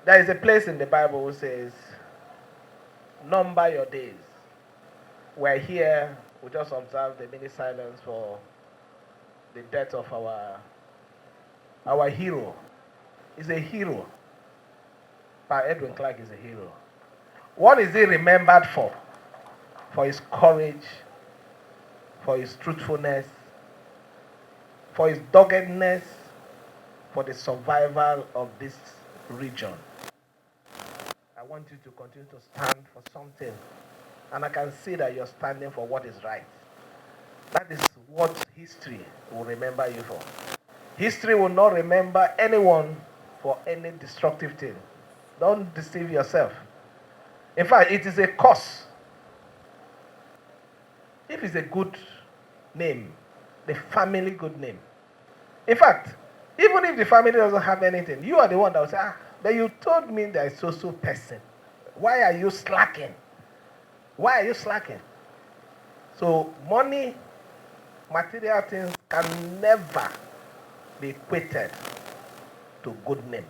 There is a place in the Bible which says, number your days. We're here, we just observe the minute silence for the death of our hero. He's a hero. Edwin Clark is a hero. What is he remembered for? For his courage, for his truthfulness, for his doggedness, for the survival of this region. I want you to continue to stand for something. And I can see that you're standing for what is right. That is what history will remember you for. History will not remember anyone for any destructive thing. Don't deceive yourself. In fact, it is a curse. If it's a good name, the family good name. In fact, even if the family doesn't have anything, you are the one that will say, but you told me there is so person. Why are you slacking? Why are you slacking? So money, material things can never be equated to good name.